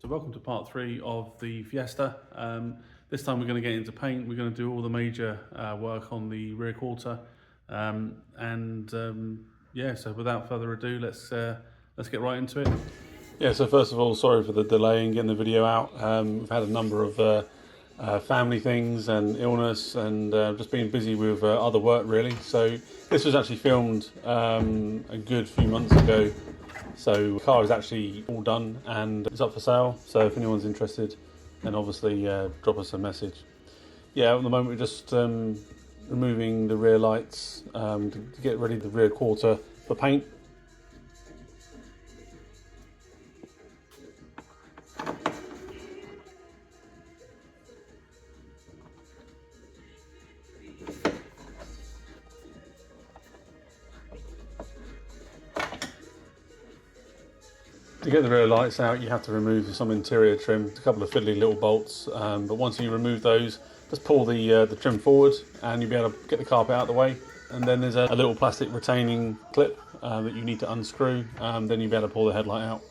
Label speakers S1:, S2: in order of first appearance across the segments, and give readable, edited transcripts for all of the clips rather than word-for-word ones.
S1: So welcome to part 3 of the Fiesta. This time we're going to get into paint. We're going to do all the major work on the rear quarter. Yeah, so without further ado, let's get right into it. Yeah, so first of all, sorry for the delay in getting the video out. We've had a number of family things and illness and just being busy with other work really. So this was actually filmed a good few months ago. So the car is actually all done and it's up for sale. So if anyone's interested, then obviously drop us a message. Yeah, at the moment we're just removing the rear lights to get ready the rear quarter for paint. To get the rear lights out, you have to remove some interior trim, a couple of fiddly little bolts, but once you remove those, just pull the trim forward and you'll be able to get the carpet out of the way. And then there's a little plastic retaining clip that you need to unscrew, then you'll be able to pull the headlight out.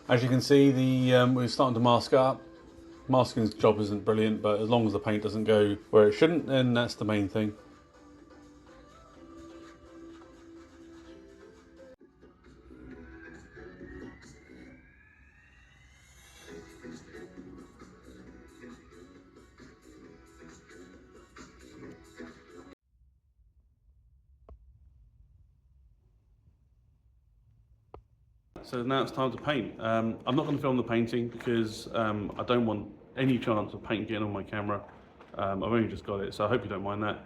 S1: As you can see, we're starting to mask up. Masking's job isn't brilliant, but as long as the paint doesn't go where it shouldn't, then that's the main thing. So now it's time to paint. I'm not going to film the painting because I don't want any chance of paint getting on my camera. I've only just got it, so I hope you don't mind that.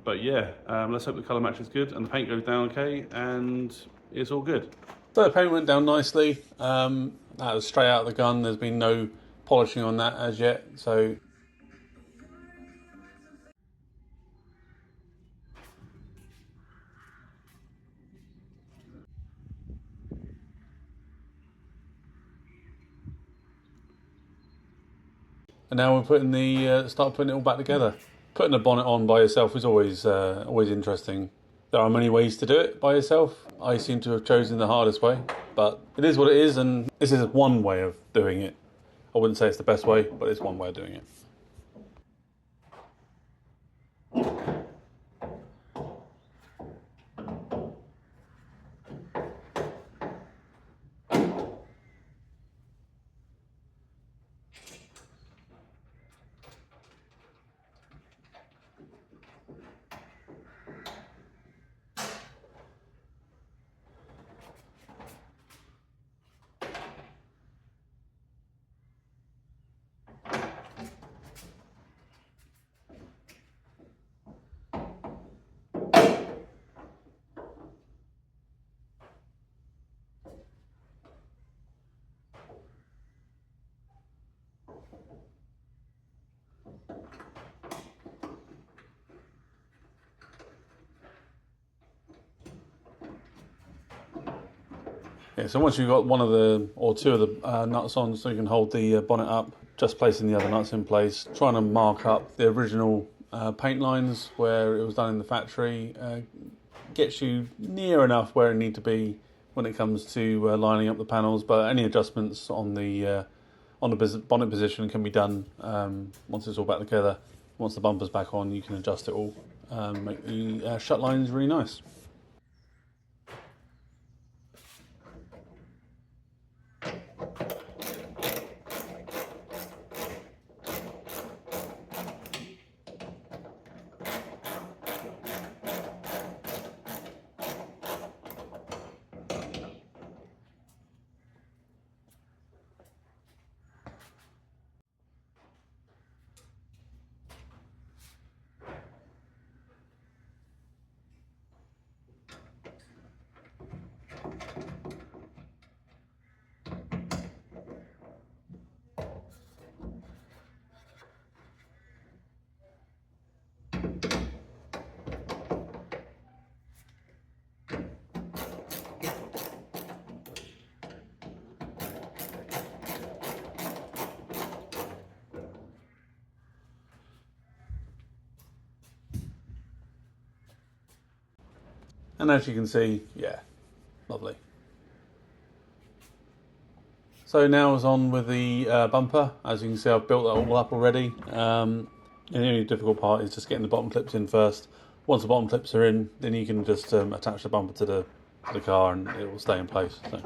S1: But yeah, let's hope the colour match is good and the paint goes down okay and it's all good. So the paint went down nicely. That was straight out of the gun. There's been no polishing on that as yet. So and now we're putting start putting it all back together. Putting a bonnet on by yourself is always interesting. There are many ways to do it by yourself. I seem to have chosen the hardest way, but it is what it is, and this is one way of doing it. I wouldn't say it's the best way, but it's one way of doing it. Yeah, so once you've got one of the, or two of the nuts on so you can hold the bonnet up, just placing the other nuts in place, trying to mark up the original paint lines where it was done in the factory, gets you near enough where it needs to be when it comes to lining up the panels, but any adjustments on the bonnet position can be done once it's all back together. Once the bumper's back on, you can adjust it all, make the shut lines really nice. And as you can see, yeah, lovely. So now is on with the bumper. As you can see, I've built that all up already. And the only difficult part is just getting the bottom clips in first. Once the bottom clips are in, then you can just attach the bumper to the car and it will stay in place. So.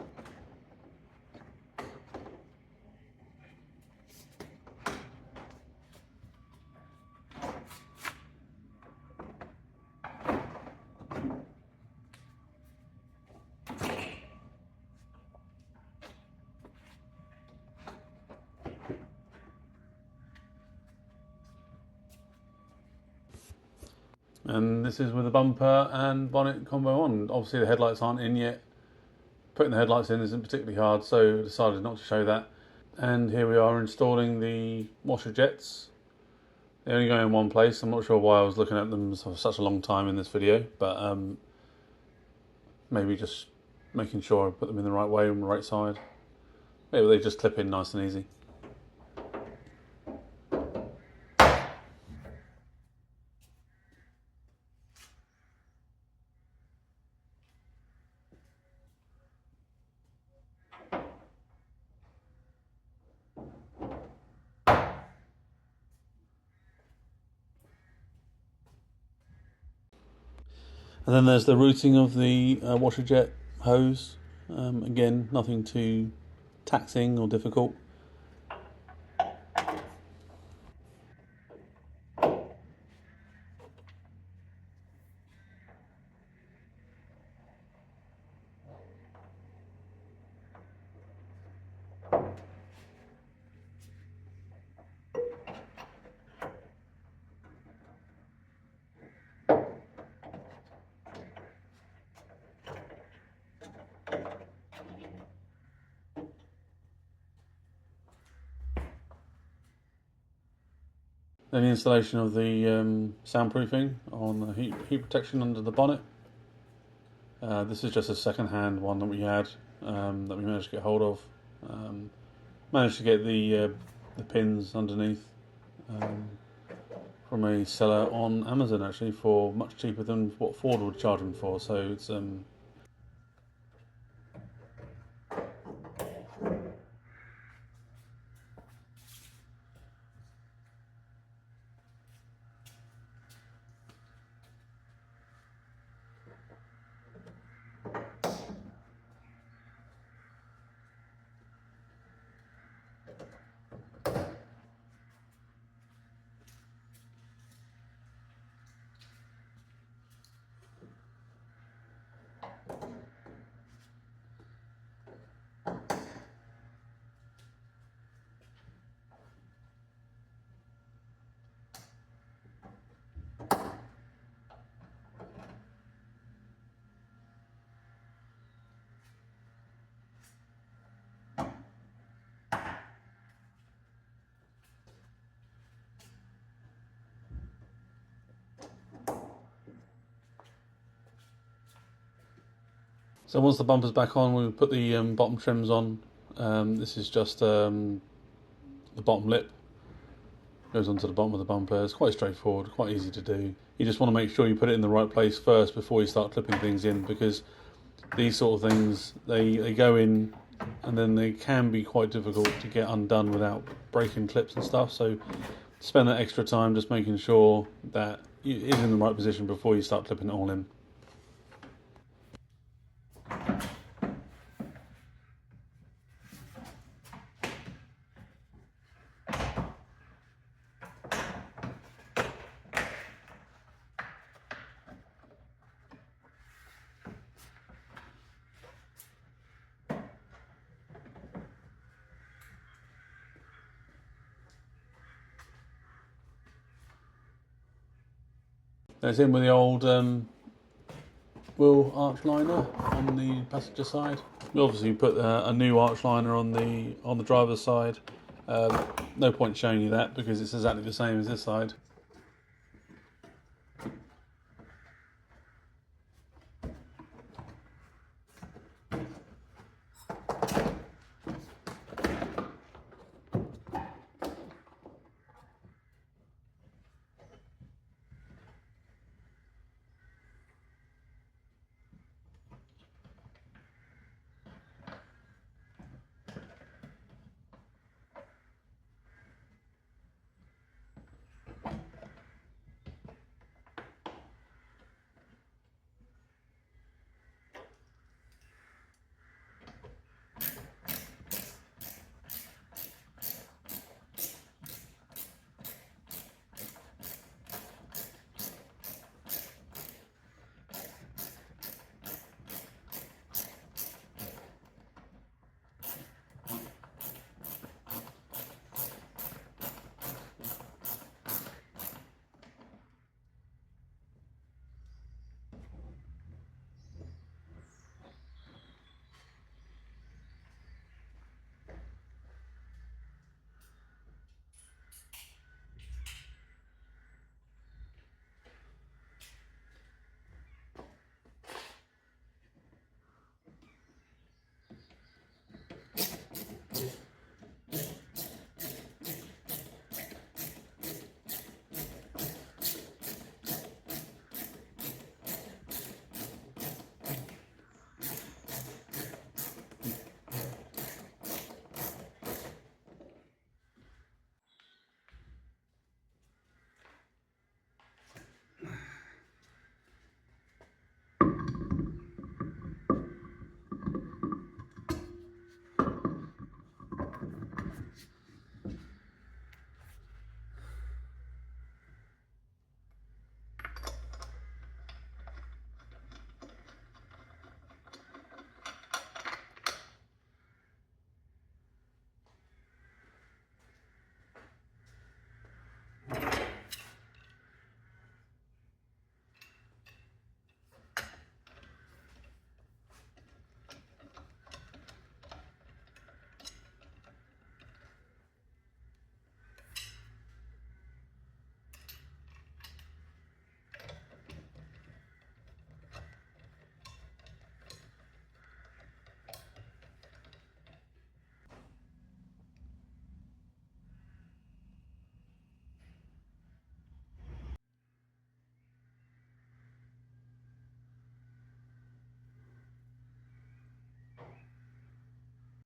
S1: And this is with the bumper and bonnet combo on. Obviously the headlights aren't in yet. Putting the headlights in isn't particularly hard, so I decided not to show that. And here we are installing the washer jets. They only go in one place. I'm not sure why I was looking at them for such a long time in this video, but maybe just making sure I put them in the right way on the right side. Maybe they just clip in nice and easy. And then there's the routing of the washer jet hose. Again, nothing too taxing or difficult. Then the installation of the soundproofing on the heat protection under the bonnet. This is just a second-hand one that we had that we managed to get hold of. Managed to get the pins underneath from a seller on Amazon actually for much cheaper than what Ford would charge them for. So it's so once the bumper's back on, we put the bottom trims on. This is just the bottom lip. Goes onto the bottom of the bumper. It's quite straightforward, quite easy to do. You just want to make sure you put it in the right place first before you start clipping things in, because these sort of things, they go in and then they can be quite difficult to get undone without breaking clips and stuff. So spend that extra time just making sure that it is in the right position before you start clipping it all in. It's in with the old wheel arch liner on the passenger side. We obviously put a new arch liner on the driver's side. No point showing you that because it's exactly the same as this side.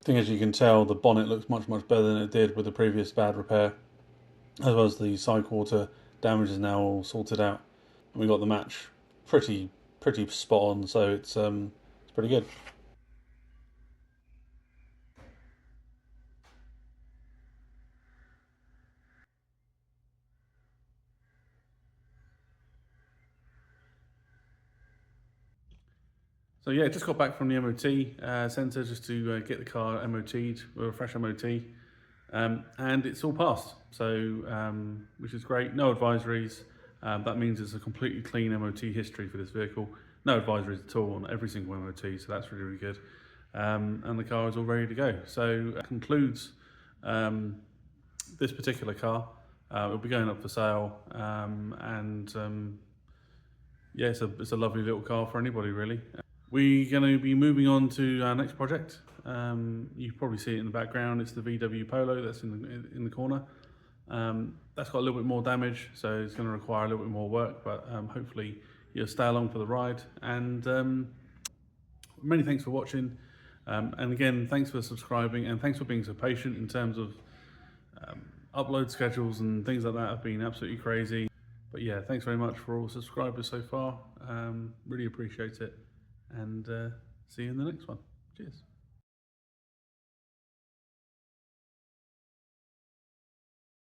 S1: I think, as you can tell, the bonnet looks much better than it did with the previous bad repair, as well as the side quarter damage is now all sorted out. And we got the match pretty spot on, so it's pretty good. So yeah, just got back from the MOT centre just to get the car MOT'd with a fresh MOT, and it's all passed. So which is great. No advisories. That means it's a completely clean MOT history for this vehicle. No advisories at all on every single MOT, so that's really good. And the car is all ready to go. So that concludes this particular car. It'll be going up for sale, and yeah, it's a lovely little car for anybody really. We're going to be moving on to our next project. You can probably see it in the background. It's the VW Polo that's in the corner. That's got a little bit more damage, so it's going to require a little bit more work, but hopefully you'll stay along for the ride. And many thanks for watching. And again, thanks for subscribing, and thanks for being so patient in terms of upload schedules and things like that have been absolutely crazy. But yeah, thanks very much for all subscribers so far. Really appreciate it. And see you in the next one. Cheers.